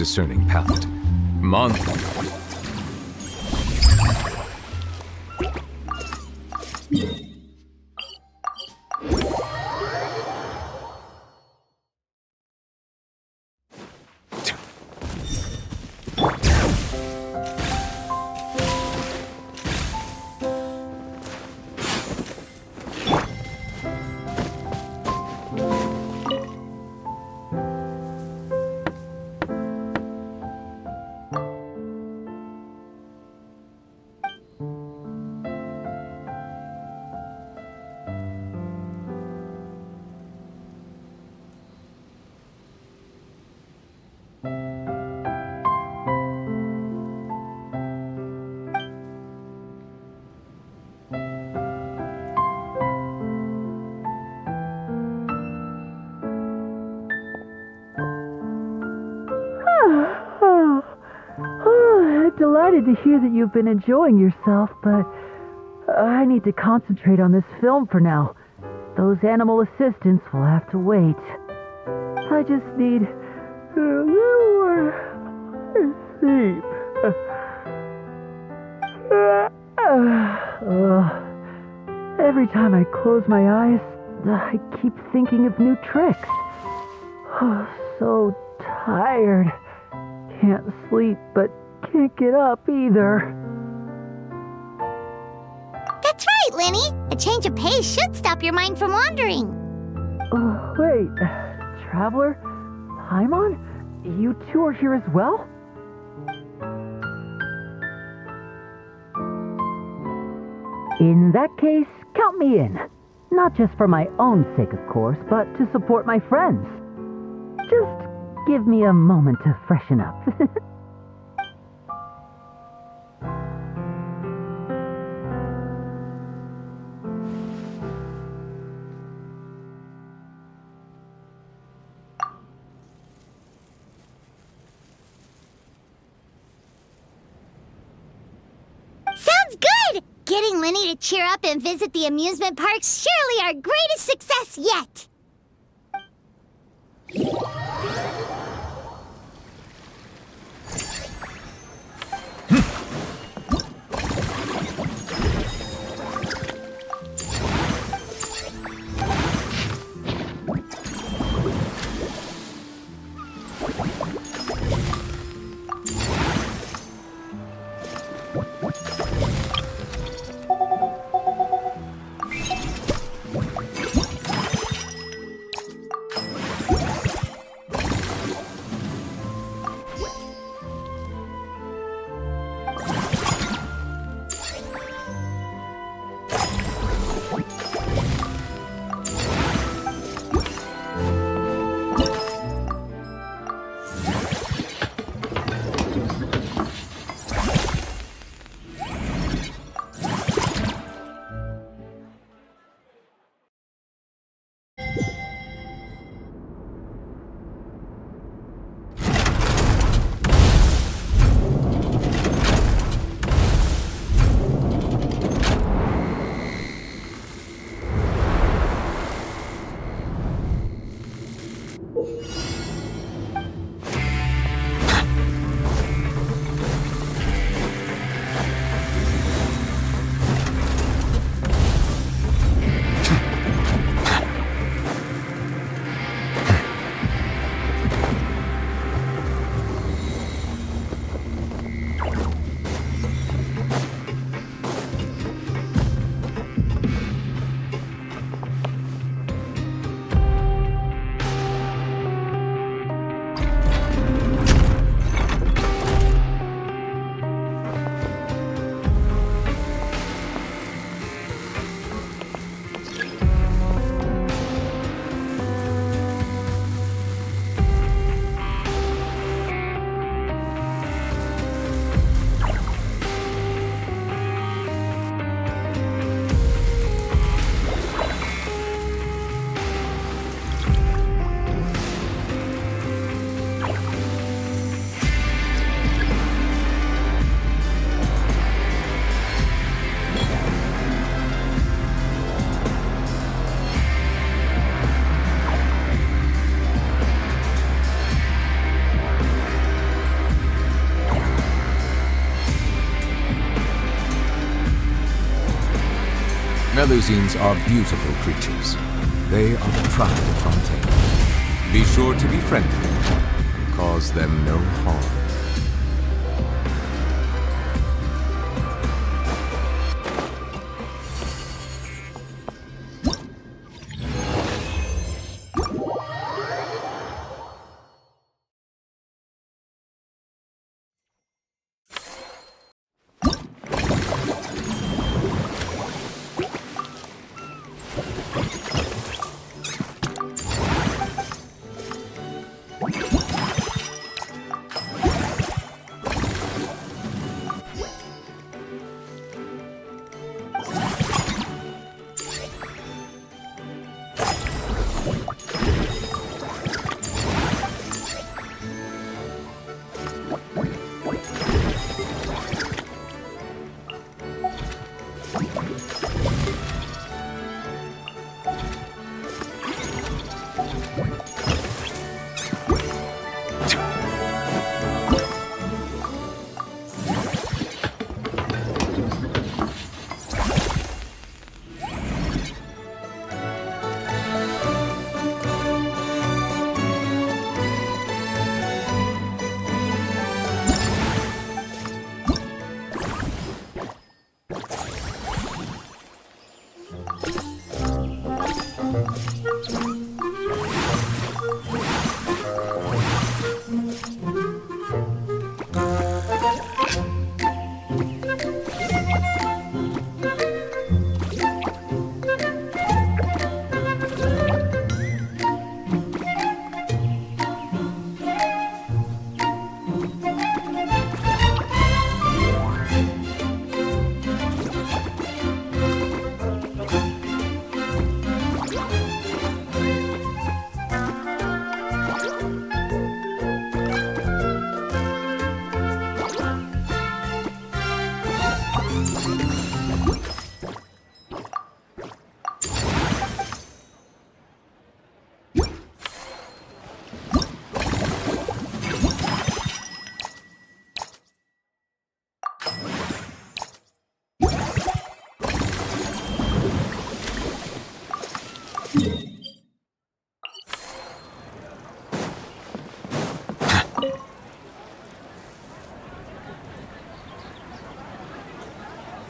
discerning palate. Month. Delighted to hear that you've been enjoying yourself, but I need to concentrate on this film for now. Those animal assistants will have to wait. I just need a little more sleep. Every time I close my eyes, I keep thinking of new tricks. So tired. Can't sleep, but can't get up either. That's right, Lenny. A change of pace should stop your mind from wandering. Wait, Traveler? Paimon? You two are here as well? In that case, count me in. Not just for my own sake, of course, but to support my friends. Just give me a moment to freshen up. Sounds good! Getting Lenny to cheer up and visit the amusement park's surely our greatest success yet! Melusines are beautiful creatures. They are the pride of Fontaine. Be sure to be friendly and cause them no harm.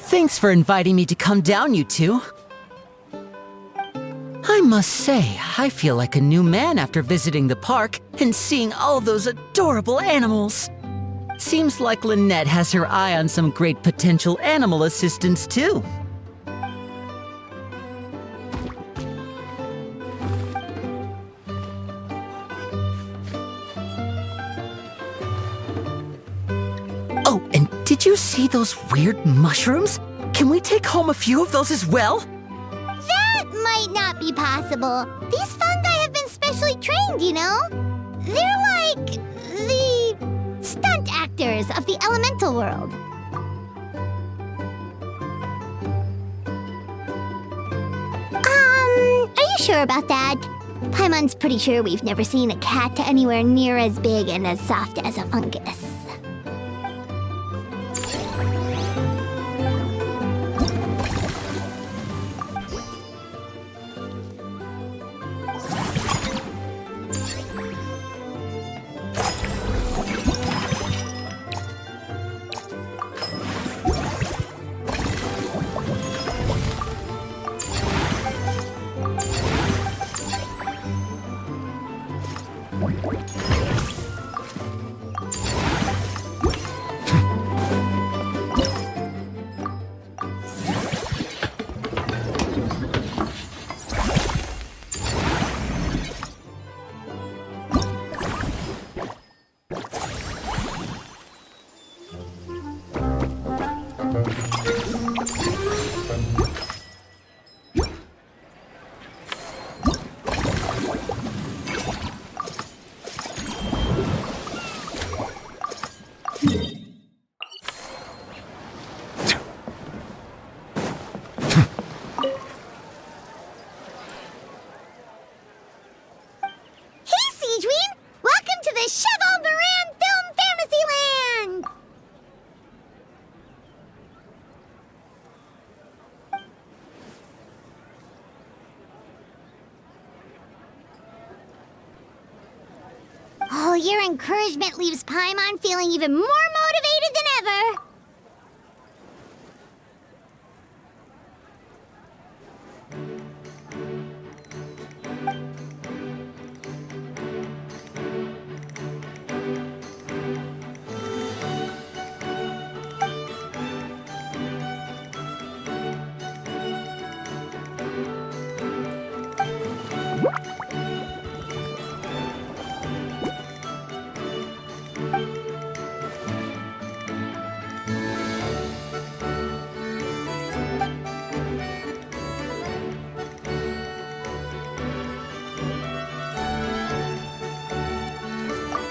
Thanks for inviting me to come down, you two. I must say, I feel like a new man after visiting the park and seeing all those adorable animals. Seems like Lynette has her eye on some great potential animal assistants, too. Oh, and did you see those weird mushrooms? Can we take home a few of those as well? That might not be possible. These fungi have been specially trained, you know? They're like the stunt actors of the elemental world. Are you sure about that? Paimon's pretty sure we've never seen a cat anywhere near as big and as soft as a fungus. your encouragement leaves Paimon feeling even more motivated than ever.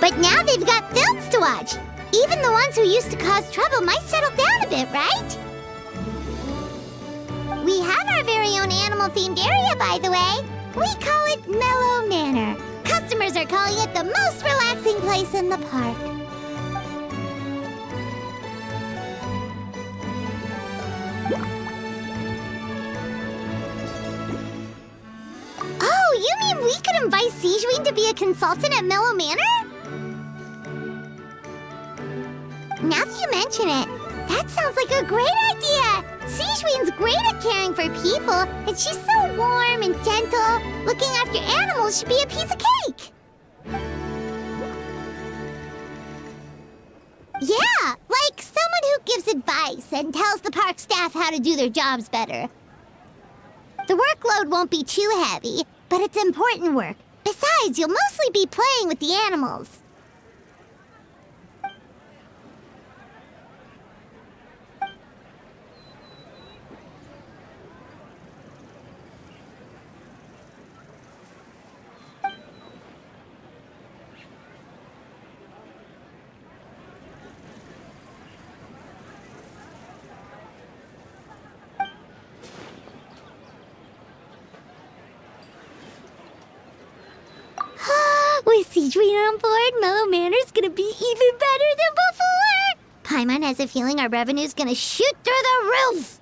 But now they've got films to watch. Even the ones who used to cause trouble might settle down a bit, right? We have our very own animal-themed area, by the way. We call it Mellow Manor. Customers are calling it the most relaxing place in the park. Oh, you mean we could invite Sigewinne to be a consultant at Mellow Manor? Now that you mention it, that sounds like a great idea! Sigewinne's great at caring for people, and she's so warm and gentle. Looking after animals should be a piece of cake! Yeah, like someone who gives advice and tells the park staff how to do their jobs better. The workload won't be too heavy, but it's important work. Besides, you'll mostly be playing with the animals. With Sigewinne on board, Mellow Manor's gonna be even better than before! Paimon has a feeling our revenue's gonna shoot through the roof!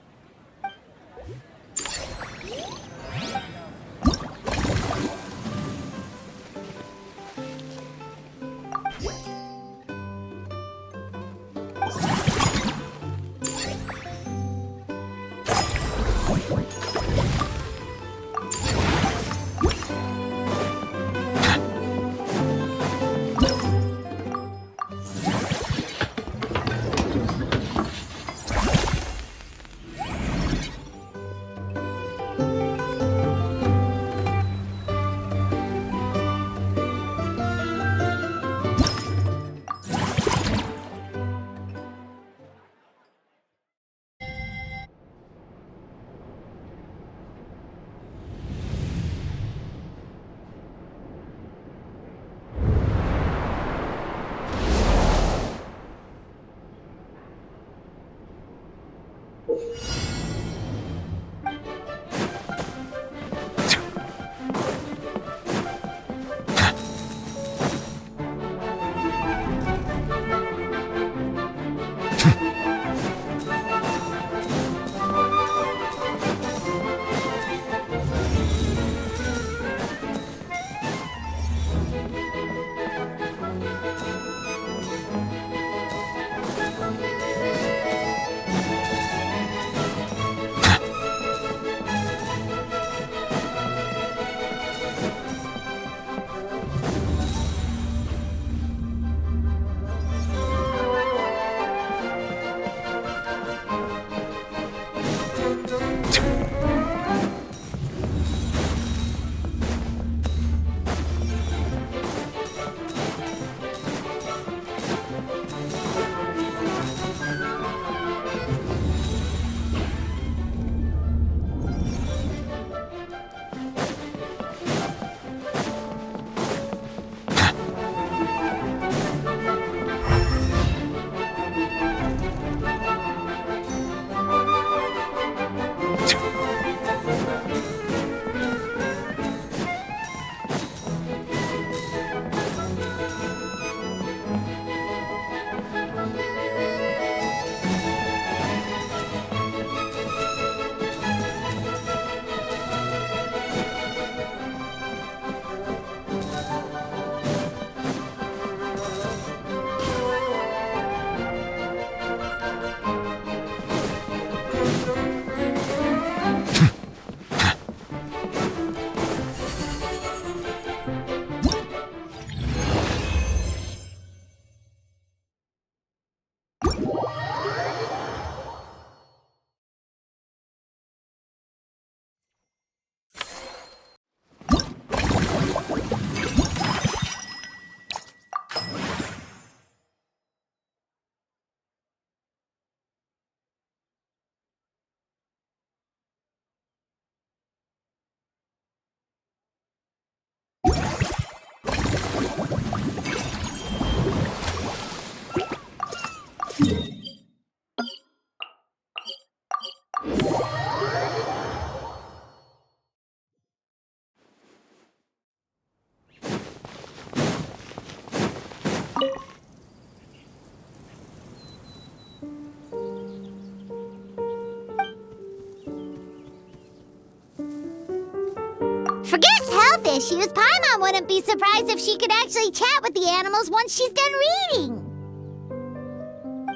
Forget health issues. Paimon wouldn't be surprised if she could actually chat with the animals once she's done reading.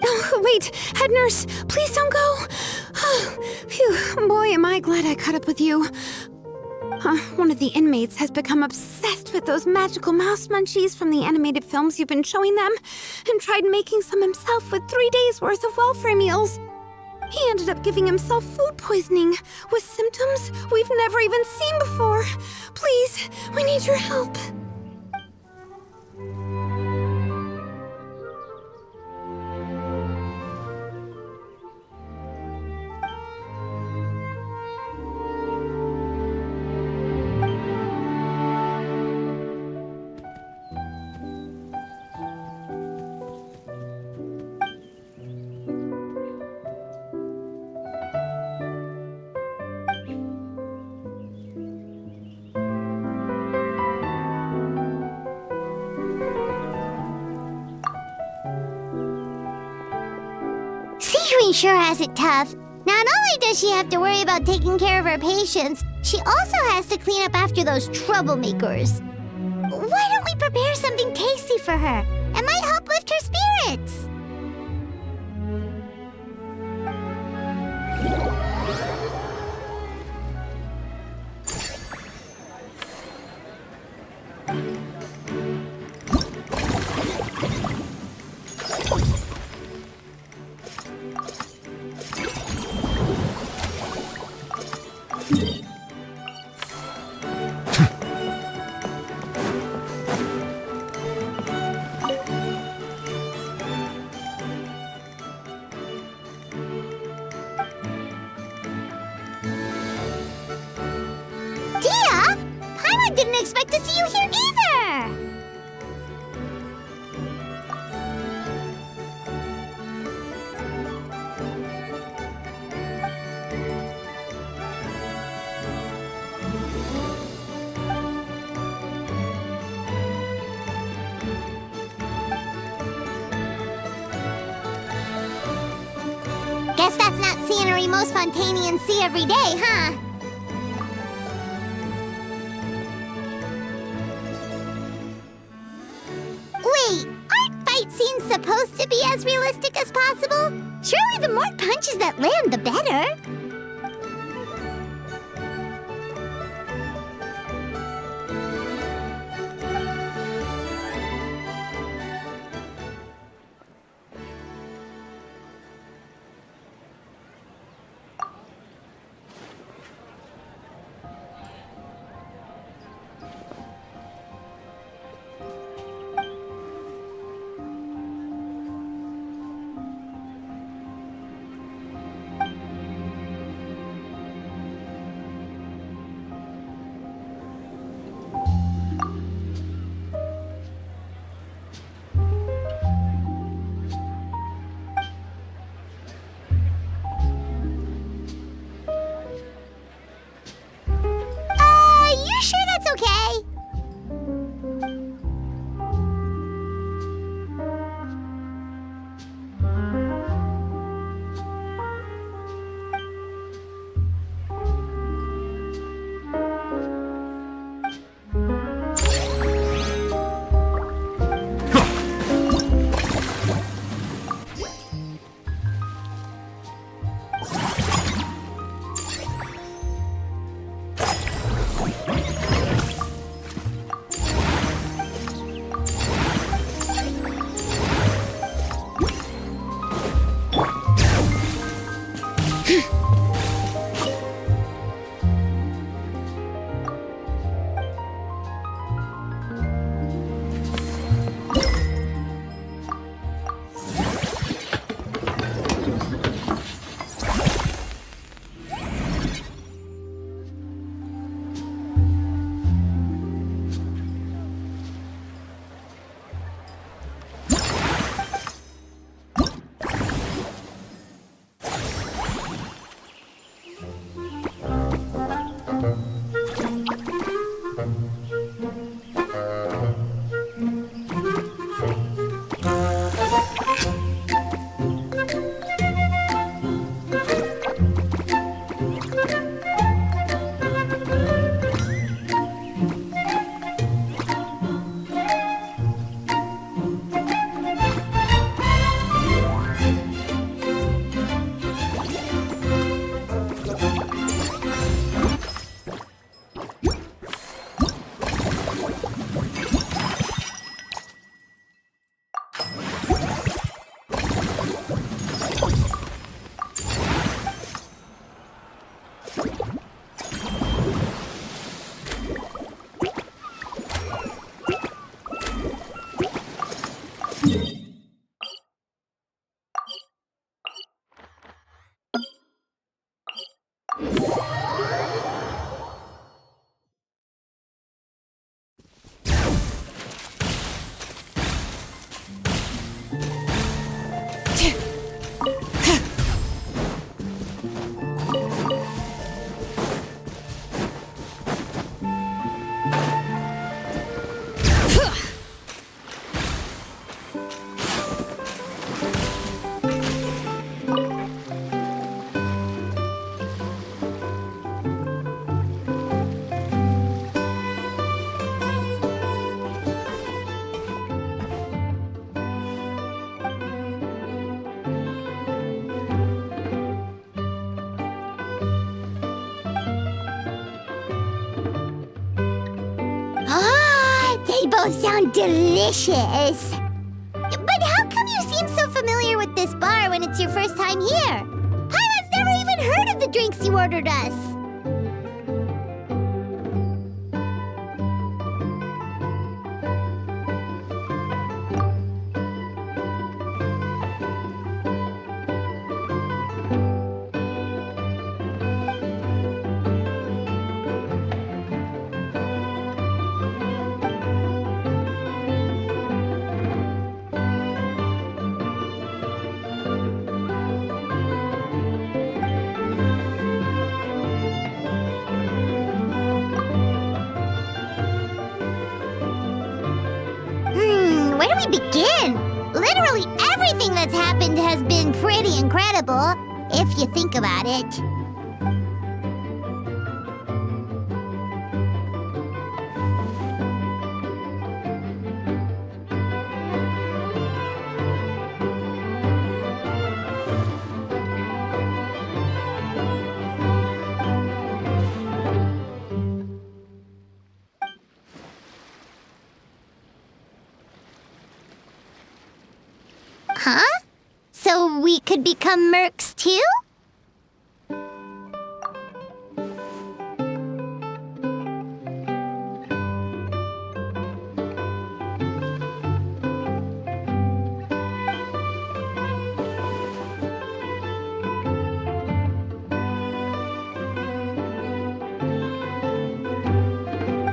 Oh, wait, head nurse, please don't go. Phew, boy, am I glad I caught up with you. One of the inmates has become obsessed with those magical mouse munchies from the animated films you've been showing them, and tried making some himself with 3 days' worth of welfare meals. He ended up giving himself food poisoning, with symptoms we've never even seen before. Please, we need your help. Seagreen sure has it tough. Not only does she have to worry about taking care of her patients, she also has to clean up after those troublemakers. Why don't we prepare something tasty for her? It might help lift her spirits. Didn't expect to see you here either! Guess that's not scenery most Fontainians see every day, huh? Wait, aren't fight scenes supposed to be as realistic as possible? Surely the more punches that land, the better. both sound delicious. But how come you seem so familiar with this bar when it's your first time here? Paimon's never even heard of the drinks you ordered us. Where do we begin? Literally everything that's happened has been pretty incredible, if you think about it. Huh? So we could become mercs too?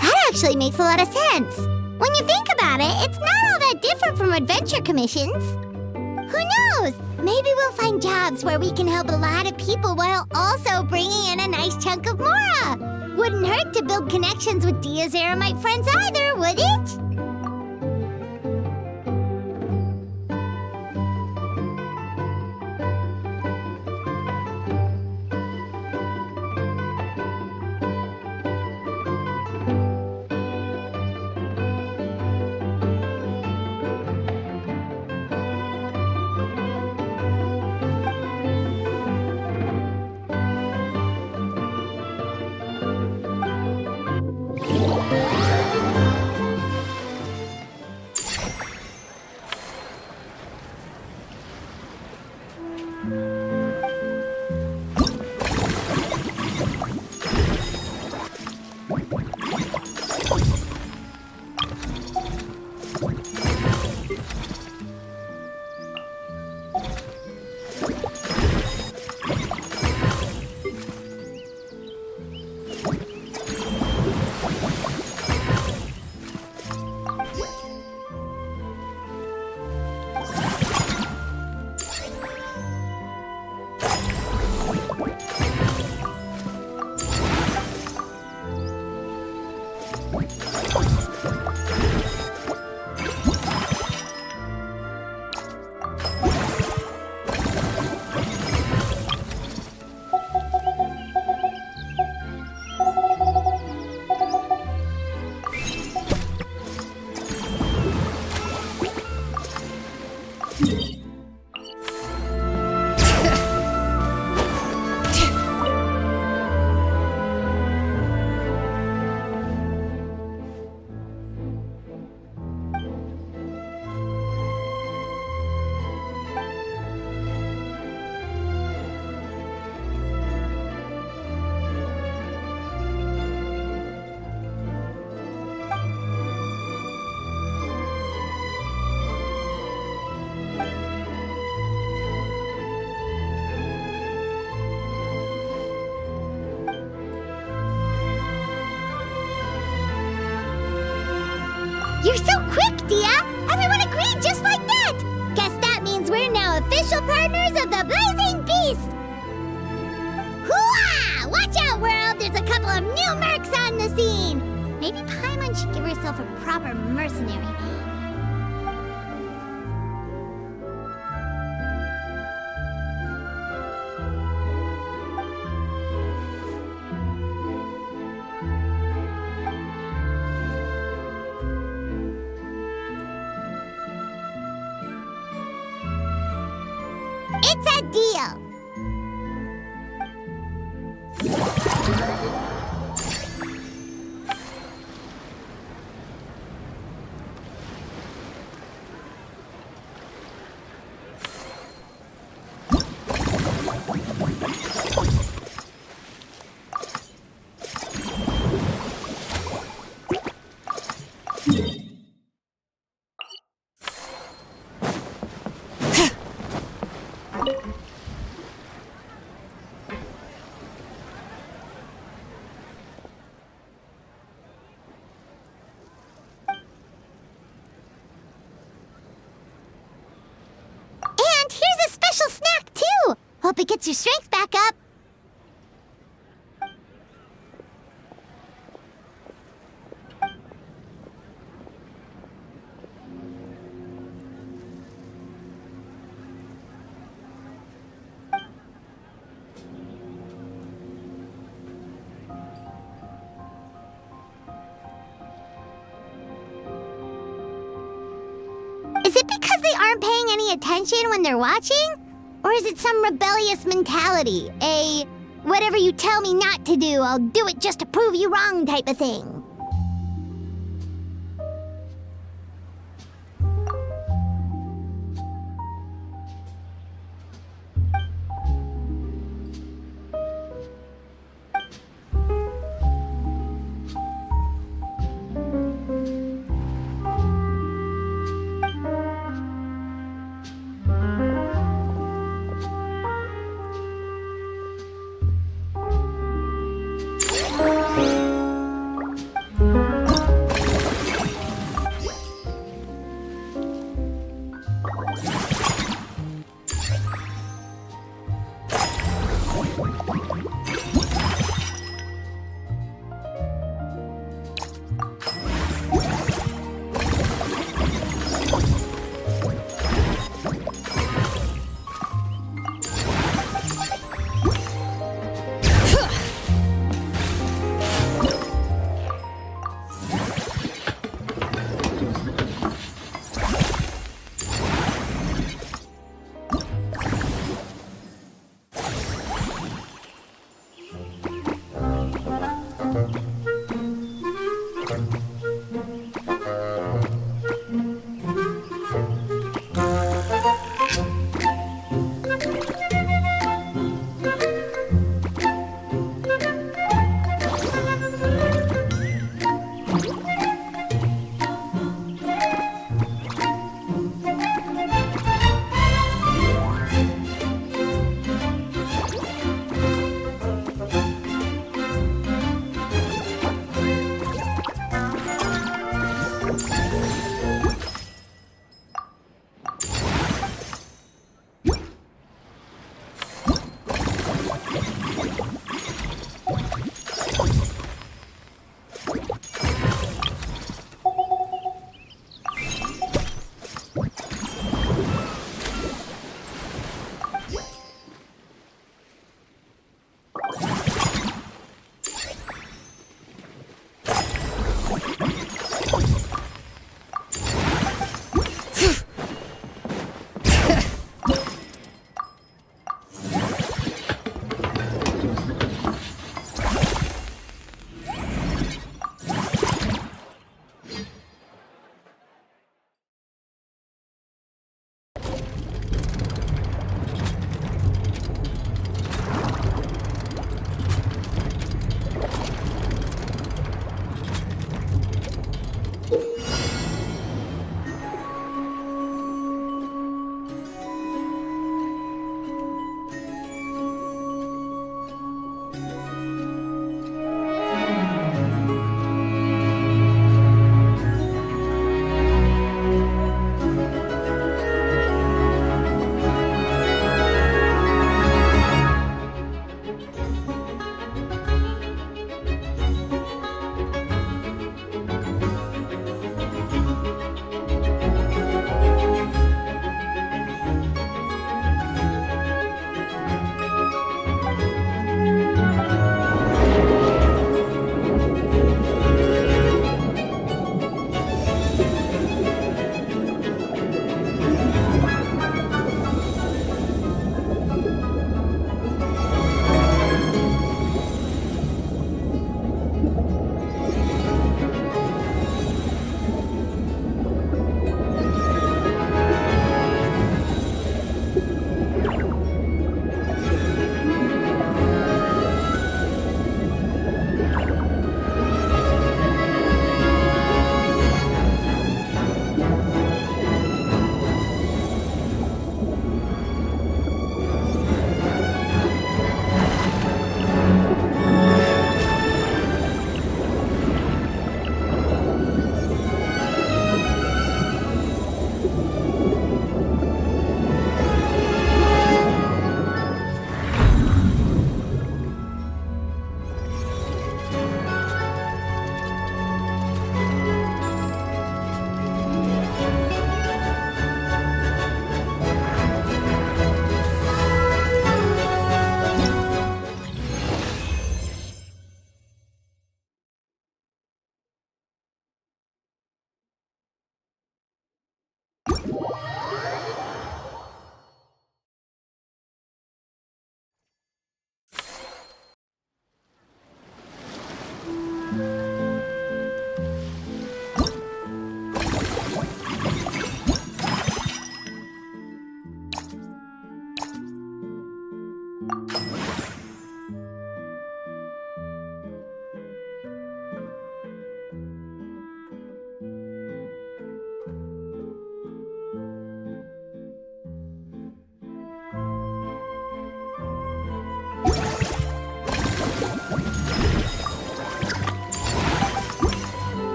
That actually makes a lot of sense. When you think about it, it's not all that different from adventure commissions. Who knows? Maybe we'll find jobs where we can help a lot of people while also bringing in a nice chunk of Mora. Wouldn't hurt to build connections with Dia's Eremite friends either, would it? You're so quick, Dia! Everyone agreed just like that! Guess that means we're now official partners of the Blazing Beast! Hooah! Watch out, world! There's a couple of new mercs on the scene! Maybe Paimon should give herself a proper mercenary name. It's a deal! Hope it gets your strength back up. Is it because they aren't paying any attention when they're watching? Or is it some rebellious mentality? A whatever you tell me not to do, I'll do it just to prove you wrong type of thing?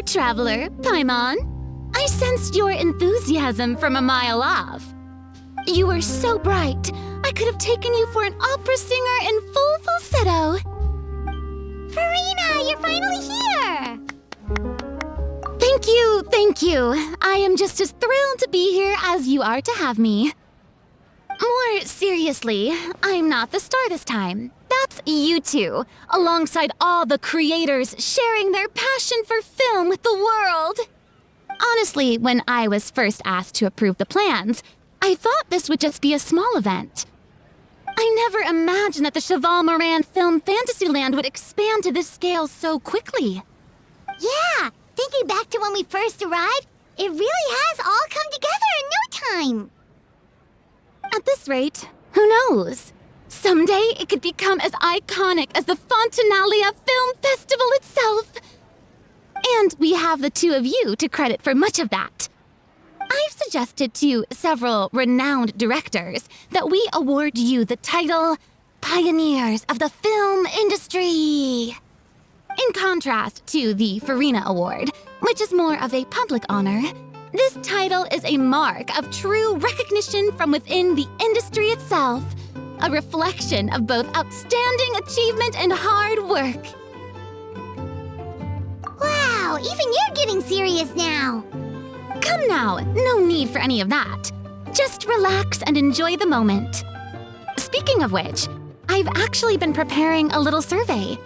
Traveler, Paimon. I sensed your enthusiasm from a mile off. You were so bright, I could have taken you for an opera singer in full falsetto. Farina, you're finally here! Thank you. I am just as thrilled to be here as you are to have me. More seriously, I'm not the star this time. That's you two, alongside all the creators sharing their passion for film with the world. Honestly, when I was first asked to approve the plans, I thought this would just be a small event. I never imagined that the Cheval Moran Film Fantasyland would expand to this scale so quickly. Yeah, thinking back to when we first arrived, it really has all come together in no time. At this rate, who knows? Someday it could become as iconic as the Fontanalia Film Festival itself. And we have the two of you to credit for much of that. I've suggested to several renowned directors that we award you the title Pioneers of the Film Industry. In contrast to the Farina Award, which is more of a public honor, this title is a mark of true recognition from within the industry itself, a reflection of both outstanding achievement and hard work. Wow, even you're getting serious now. Come now, no need for any of that. Just relax and enjoy the moment. Speaking of which, I've actually been preparing a little survey.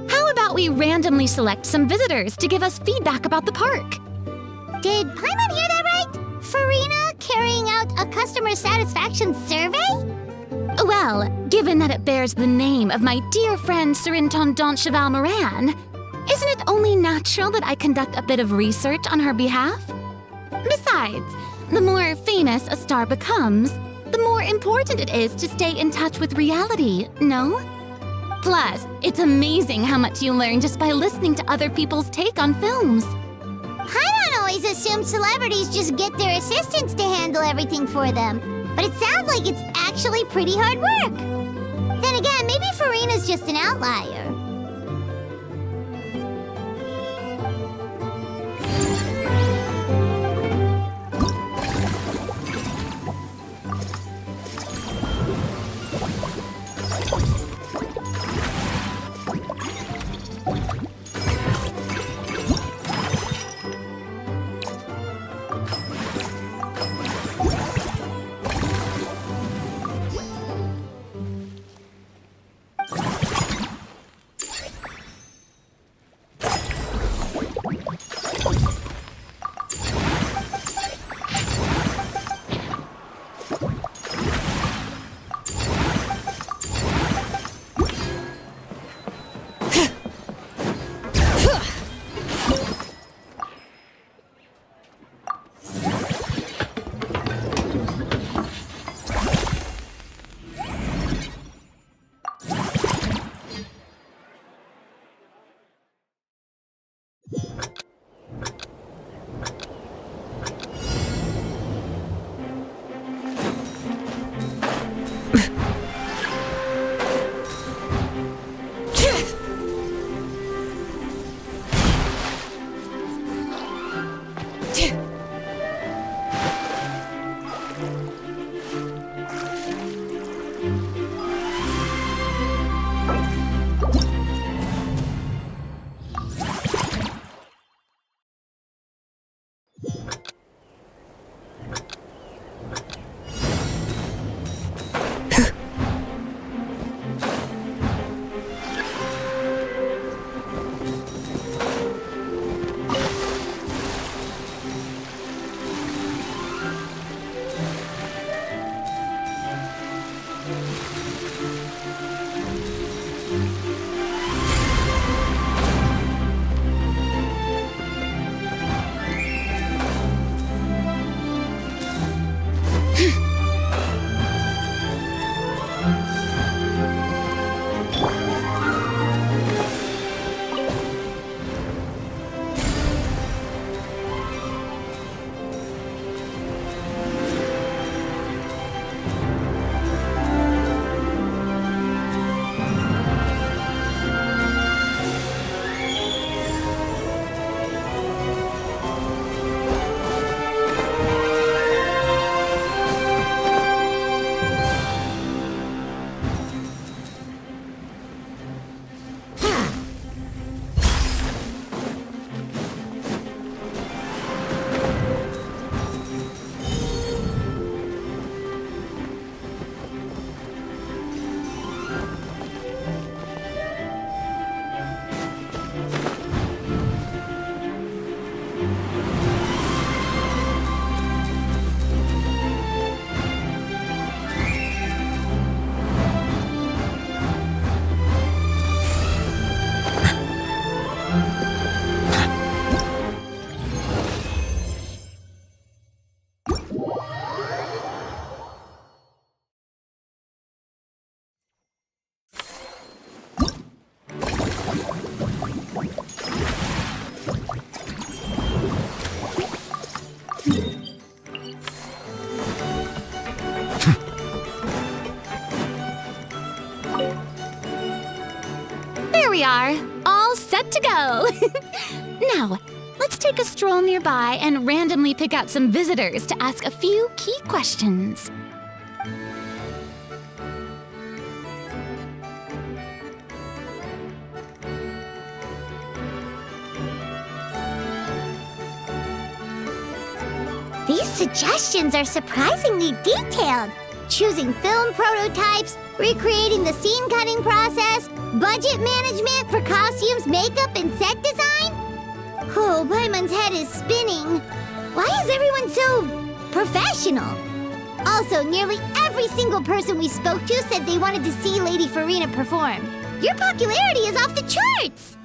How about we randomly select some visitors to give us feedback about the park? Did Paimon hear that right? Farina carrying out a customer satisfaction survey? Well, given that it bears the name of my dear friend Surintendant Cheval Moran, isn't it only natural that I conduct a bit of research on her behalf? Besides, the more famous a star becomes, the more important it is to stay in touch with reality, no? Plus, it's amazing how much you learn just by listening to other people's take on films. Paimon always assumed celebrities just get their assistants to handle everything for them. but it sounds like it's actually pretty hard work. Then again, maybe Farina's just an outlier. we are, all set to go. Now, let's take a stroll nearby and randomly pick out some visitors to ask a few key questions. These suggestions are surprisingly detailed. Choosing film prototypes, recreating the scene cutting process, budget management for costumes, makeup, and set design? Oh, Paimon's head is spinning. Why is everyone so professional? Also, nearly every single person we spoke to said they wanted to see Lady Farina perform. Your popularity is off the charts!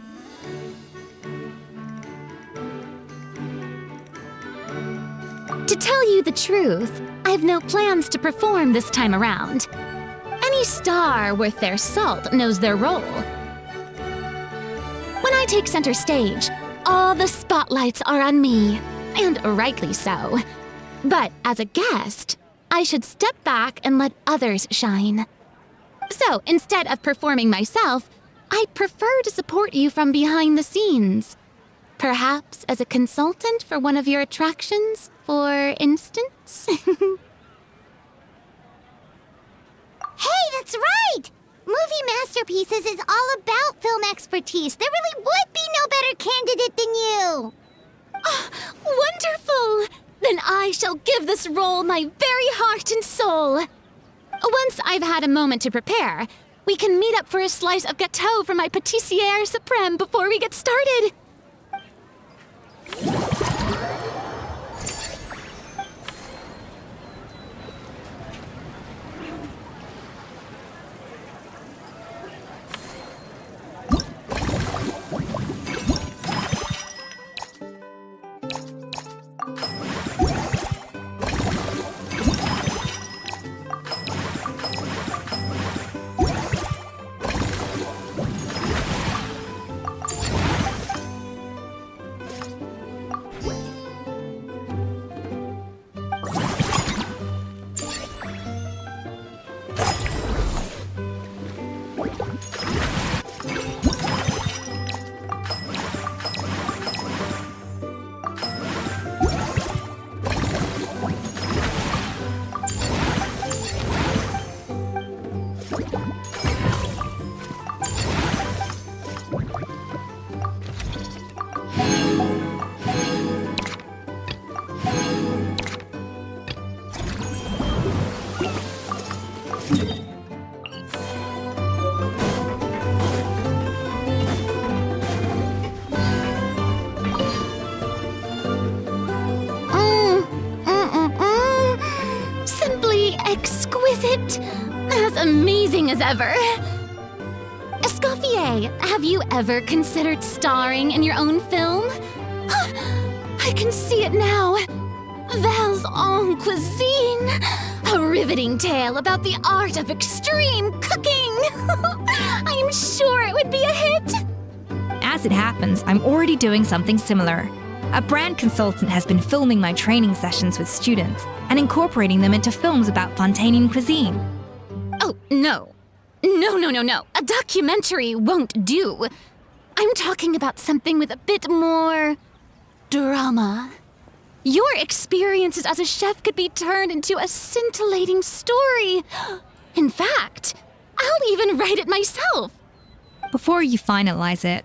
To tell you the truth, I have no plans to perform this time around. Any star worth their salt knows their role. When I take center stage, all the spotlights are on me, and rightly so. But as a guest, I should step back and let others shine. So, instead of performing myself, I'd prefer to support you from behind the scenes. Perhaps as a consultant for one of your attractions, for instance? Hey, that's right! Movie Masterpieces is all about film expertise. There really would be no better candidate than you! Oh, wonderful! Then I shall give this role my very heart and soul. Once I've had a moment to prepare, we can meet up for a slice of gâteau from my pâtissière suprême before we get started. Simply exquisite. As amazing as ever. Escoffier, have you ever considered starring in your own film? I can see it now. Val's en cuisine. A riveting tale about the art of extreme cooking. I am sure it would be a hit. As it happens, I'm already doing something similar. A brand consultant has been filming my training sessions with students and incorporating them into films about Fontanian cuisine. Oh, no. No. A documentary won't do. I'm talking about something with a bit more drama. Your experiences as a chef could be turned into a scintillating story. In fact, I'll even write it myself. Before you finalize it,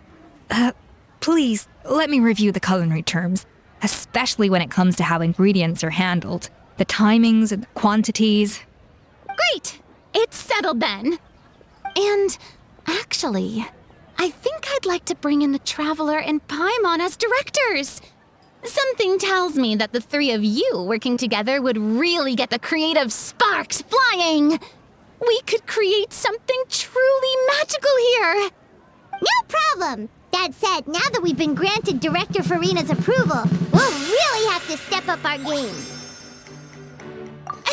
please let me review the culinary terms, especially when it comes to how ingredients are handled, the timings and the quantities. Great! It's settled then. And actually, I think I'd like to bring in the Traveler and Paimon as directors. Something tells me that the three of you working together would really get the creative sparks flying. We could create something truly magical here. No problem! That said, now that we've been granted Director Farina's approval, we'll really have to step up our game.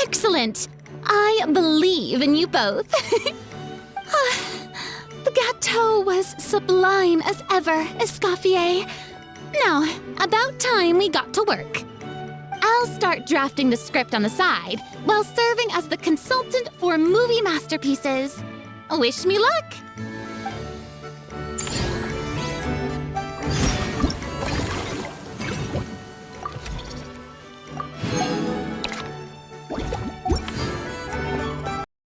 Excellent! I believe in you both. The gâteau was sublime as ever, Escoffier. Now, about time we got to work. I'll start drafting the script on the side while serving as the consultant for movie masterpieces. Wish me luck!